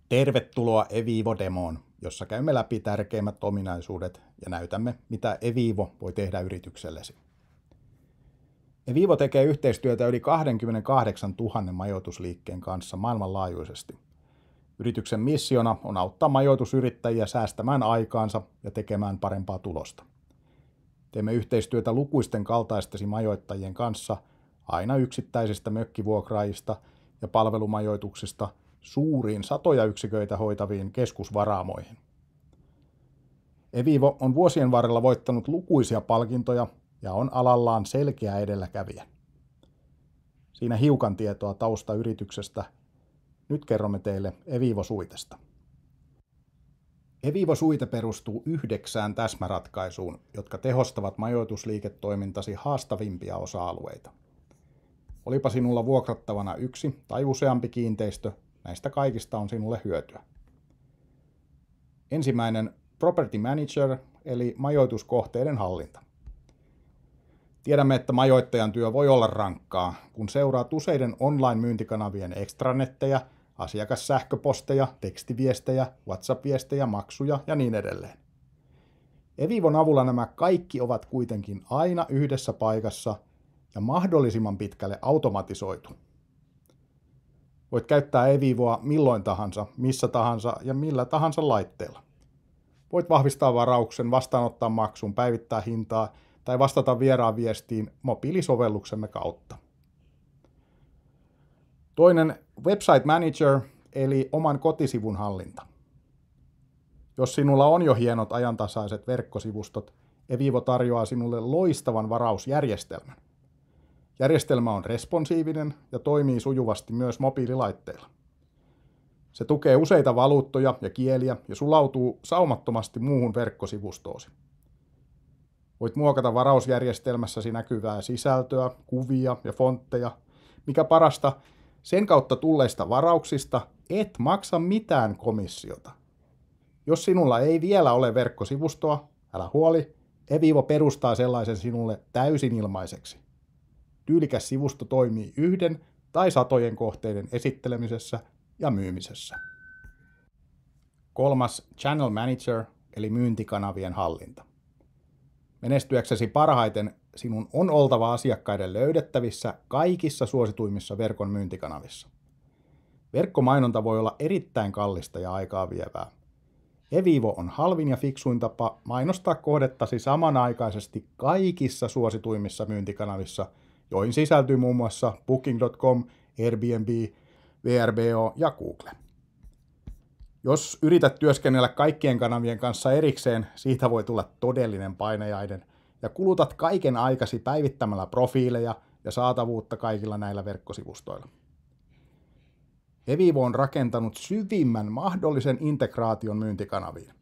Tervetuloa Evivo-demoon, jossa käymme läpi tärkeimmät ominaisuudet ja näytämme, mitä Evivo voi tehdä yrityksellesi. Evivo tekee yhteistyötä yli 28 000 majoitusliikkeen kanssa maailmanlaajuisesti. Yrityksen missiona on auttaa majoitusyrittäjiä säästämään aikaansa ja tekemään parempaa tulosta. Teemme yhteistyötä lukuisten kaltaistesi majoittajien kanssa, aina yksittäisistä mökkivuokraajista ja palvelumajoituksista suuriin satoja yksiköitä hoitaviin keskusvaraamoihin. Evivo on vuosien varrella voittanut lukuisia palkintoja ja on alallaan selkeä edelläkävijä. Siinä hiukan tietoa taustayrityksestä. Nyt kerromme teille Evivo-suitesta. Evivo-suite perustuu 9 täsmäratkaisuun, jotka tehostavat majoitusliiketoimintasi haastavimpia osa-alueita. Olipa sinulla vuokrattavana yksi tai useampi kiinteistö, näistä kaikista on sinulle hyötyä. Ensimmäinen Property Manager eli majoituskohteiden hallinta. Tiedämme, että majoittajan työ voi olla rankkaa, kun seuraat useiden online-myyntikanavien extranettejä, asiakassähköposteja, tekstiviestejä, WhatsApp-viestejä, maksuja ja niin edelleen. Evivon avulla nämä kaikki ovat kuitenkin aina yhdessä paikassa ja mahdollisimman pitkälle automatisoitu. Voit käyttää Evivoa milloin tahansa, missä tahansa ja millä tahansa laitteella. Voit vahvistaa varauksen, vastaanottaa maksun, päivittää hintaa tai vastata vieraan viestiin mobiilisovelluksemme kautta. Toinen Website Manager eli oman kotisivun hallinta. Jos sinulla on jo hienot ajantasaiset verkkosivustot, Evivo tarjoaa sinulle loistavan varausjärjestelmän. Järjestelmä on responsiivinen ja toimii sujuvasti myös mobiililaitteilla. Se tukee useita valuuttoja ja kieliä ja sulautuu saumattomasti muuhun verkkosivustoosi. Voit muokata varausjärjestelmässäsi näkyvää sisältöä, kuvia ja fontteja, mikä parasta, sen kautta tulleista varauksista et maksa mitään komissiota. Jos sinulla ei vielä ole verkkosivustoa, älä huoli, Evivo perustaa sellaisen sinulle täysin ilmaiseksi. Tyylikäs sivusto toimii yhden tai satojen kohteiden esittelemisessä ja myymisessä. Kolmas Channel Manager eli myyntikanavien hallinta. Menestyäksesi parhaiten sinun on oltava asiakkaiden löydettävissä kaikissa suosituimmissa verkon myyntikanavissa. Verkkomainonta voi olla erittäin kallista ja aikaa vievää. Evivo on halvin ja fiksuin tapa mainostaa kohdettasi samanaikaisesti kaikissa suosituimmissa myyntikanavissa, joihin sisältyy muun muassa Booking.com, Airbnb, VRBO ja Google. Jos yrität työskennellä kaikkien kanavien kanssa erikseen, siitä voi tulla todellinen painajainen ja kulutat kaiken aikasi päivittämällä profiileja ja saatavuutta kaikilla näillä verkkosivustoilla. Evivo on rakentanut syvimmän mahdollisen integraation myyntikanaviin.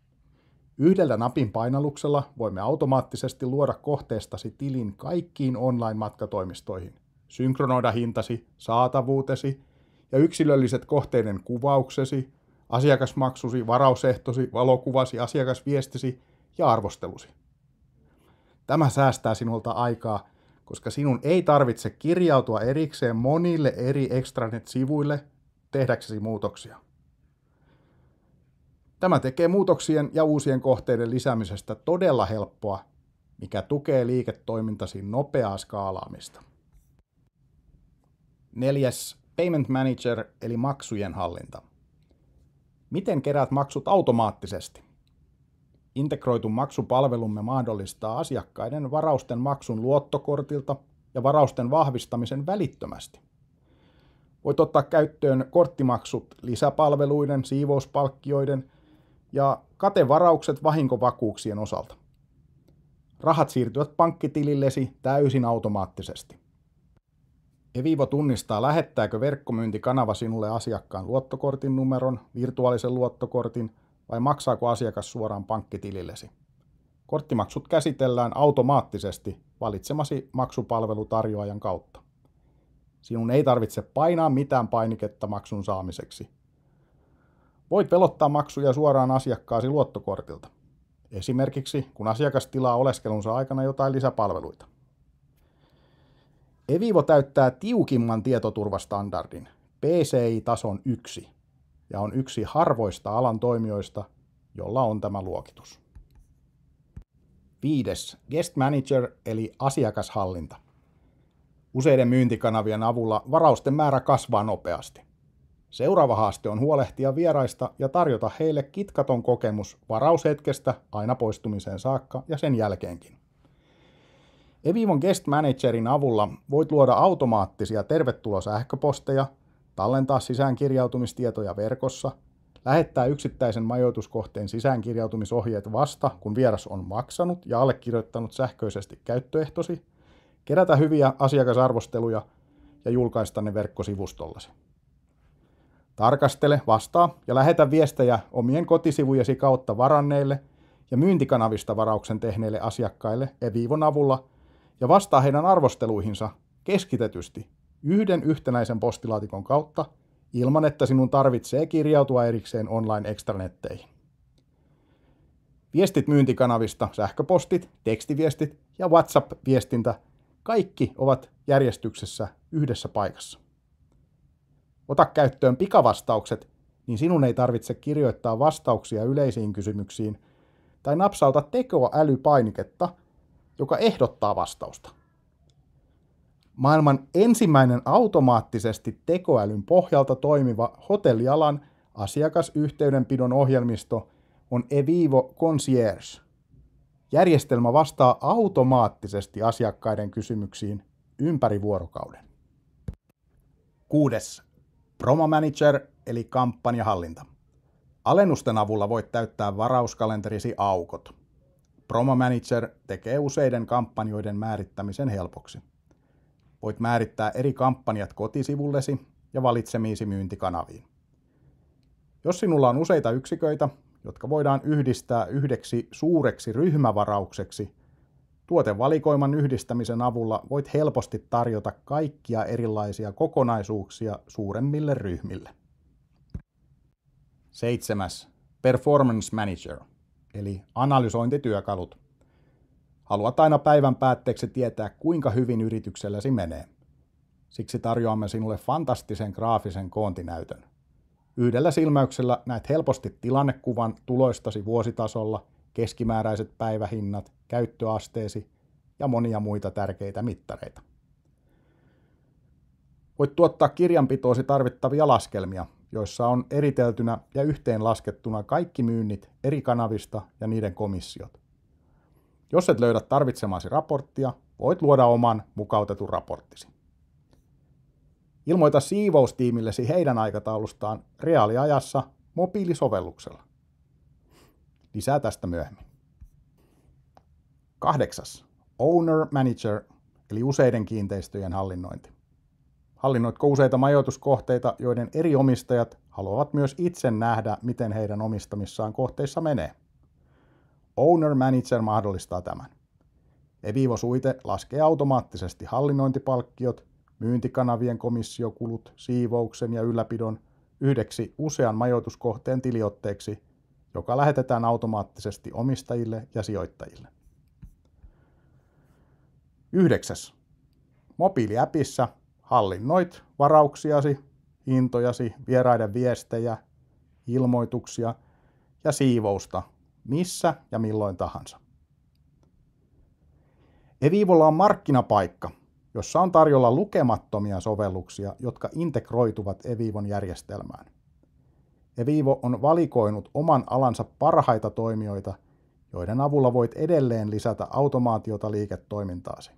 Yhdellä napin painalluksella voimme automaattisesti luoda kohteestasi tilin kaikkiin online-matkatoimistoihin, synkronoida hintasi, saatavuutesi ja yksilölliset kohteiden kuvauksesi, asiakasmaksusi, varausehtosi, valokuvasi, asiakasviestisi ja arvostelusi. Tämä säästää sinulta aikaa, koska sinun ei tarvitse kirjautua erikseen monille eri extranet-sivuille tehdäksesi muutoksia. Tämä tekee muutoksien ja uusien kohteiden lisäämisestä todella helppoa, mikä tukee liiketoimintasi nopeaa skaalaamista. 4. Payment Manager eli maksujen hallinta. Miten keräät maksut automaattisesti? Integroitu maksupalvelumme mahdollistaa asiakkaiden varausten maksun luottokortilta ja varausten vahvistamisen välittömästi. Voit ottaa käyttöön korttimaksut lisäpalveluiden, siivouspalkkioiden ja katevaraukset vahinkovakuuksien osalta. Rahat siirtyvät pankkitilillesi täysin automaattisesti. Evivo tunnistaa, lähettääkö verkkomyyntikanava sinulle asiakkaan luottokortin numeron, virtuaalisen luottokortin vai maksaako asiakas suoraan pankkitilillesi. Korttimaksut käsitellään automaattisesti valitsemasi maksupalvelutarjoajan kautta. Sinun ei tarvitse painaa mitään painiketta maksun saamiseksi. Voit velottaa maksuja suoraan asiakkaasi luottokortilta, esimerkiksi kun asiakas tilaa oleskelunsa aikana jotain lisäpalveluita. Evivo täyttää tiukimman tietoturvastandardin, PCI-tason 1. ja on yksi harvoista alan toimijoista, jolla on tämä luokitus. 5. Guest Manager eli asiakashallinta. Useiden myyntikanavien avulla varausten määrä kasvaa nopeasti. Seuraava haaste on huolehtia vieraista ja tarjota heille kitkaton kokemus varaushetkestä aina poistumiseen saakka ja sen jälkeenkin. eVivon Guest Managerin avulla voit luoda automaattisia tervetulosähköposteja, tallentaa sisäänkirjautumistietoja verkossa, lähettää yksittäisen majoituskohteen sisäänkirjautumisohjeet vasta, kun vieras on maksanut ja allekirjoittanut sähköisesti käyttöehtosi, kerätä hyviä asiakasarvosteluja ja julkaista ne verkkosivustollasi. Tarkastele, vastaa ja lähetä viestejä omien kotisivujesi kautta varanneille ja myyntikanavista varauksen tehneille asiakkaille eVivon avulla ja vastaa heidän arvosteluihinsa keskitetysti yhden yhtenäisen postilaatikon kautta ilman, että sinun tarvitsee kirjautua erikseen online-ekstranetteihin. Viestit myyntikanavista, sähköpostit, tekstiviestit ja WhatsApp-viestintä, kaikki ovat järjestyksessä yhdessä paikassa. Ota käyttöön pikavastaukset, niin sinun ei tarvitse kirjoittaa vastauksia yleisiin kysymyksiin tai napsauta tekoälypainiketta, joka ehdottaa vastausta. Maailman ensimmäinen automaattisesti tekoälyn pohjalta toimiva hotellialan asiakasyhteydenpidon ohjelmisto on eVivo Concierge. Järjestelmä vastaa automaattisesti asiakkaiden kysymyksiin ympäri vuorokauden. 6. Promo Manager eli kampanjahallinta. Alennusten avulla voit täyttää varauskalenterisi aukot. Promo Manager tekee useiden kampanjoiden määrittämisen helpoksi. Voit määrittää eri kampanjat kotisivullesi ja valitsemiisi myyntikanaviin. Jos sinulla on useita yksiköitä, jotka voidaan yhdistää yhdeksi suureksi ryhmävaraukseksi, tuotevalikoiman yhdistämisen avulla voit helposti tarjota kaikkia erilaisia kokonaisuuksia suuremmille ryhmille. 7. Performance Manager eli analysointityökalut. Haluat aina päivän päätteeksi tietää, kuinka hyvin yritykselläsi menee. Siksi tarjoamme sinulle fantastisen graafisen koontinäytön. Yhdellä silmäyksellä näet helposti tilannekuvan tuloistasi vuositasolla, keskimääräiset päivähinnat, käyttöasteesi ja monia muita tärkeitä mittareita. Voit tuottaa kirjanpitoosi tarvittavia laskelmia, joissa on eriteltynä ja yhteenlaskettuna kaikki myynnit eri kanavista ja niiden komissiot. Jos et löydä tarvitsemasi raporttia, voit luoda oman mukautetun raporttisi. Ilmoita siivoustiimillesi heidän aikataulustaan reaaliajassa mobiilisovelluksella. Lisää tästä myöhemmin. 8. Owner Manager eli useiden kiinteistöjen hallinnointi. Hallinnoitko useita majoituskohteita, joiden eri omistajat haluavat myös itse nähdä, miten heidän omistamissaan kohteissa menee? Owner Manager mahdollistaa tämän. eVivo-suite laskee automaattisesti hallinnointipalkkiot, myyntikanavien komissiokulut, siivouksen ja ylläpidon yhdeksi usean majoituskohteen tiliotteeksi, joka lähetetään automaattisesti omistajille ja sijoittajille. 9. Mobiiliäpissä hallinnoit varauksiasi, hintojasi, vieraiden viestejä, ilmoituksia ja siivousta missä ja milloin tahansa. eVivolla on markkinapaikka, jossa on tarjolla lukemattomia sovelluksia, jotka integroituvat eVivon järjestelmään. eVivo on valikoinut oman alansa parhaita toimijoita, joiden avulla voit edelleen lisätä automaatiota liiketoimintaasi.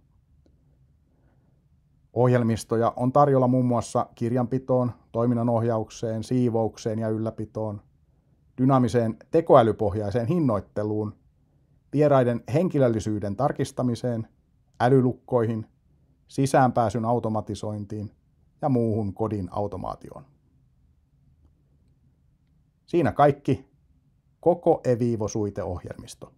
Ohjelmistoja on tarjolla muun muassa kirjanpitoon, toiminnanohjaukseen, siivoukseen ja ylläpitoon, dynaamiseen tekoälypohjaiseen hinnoitteluun, vieraiden henkilöllisyyden tarkistamiseen, älylukkoihin, sisäänpääsyn automatisointiin ja muuhun kodin automaatioon. Siinä kaikki koko eVivo-suite-ohjelmisto.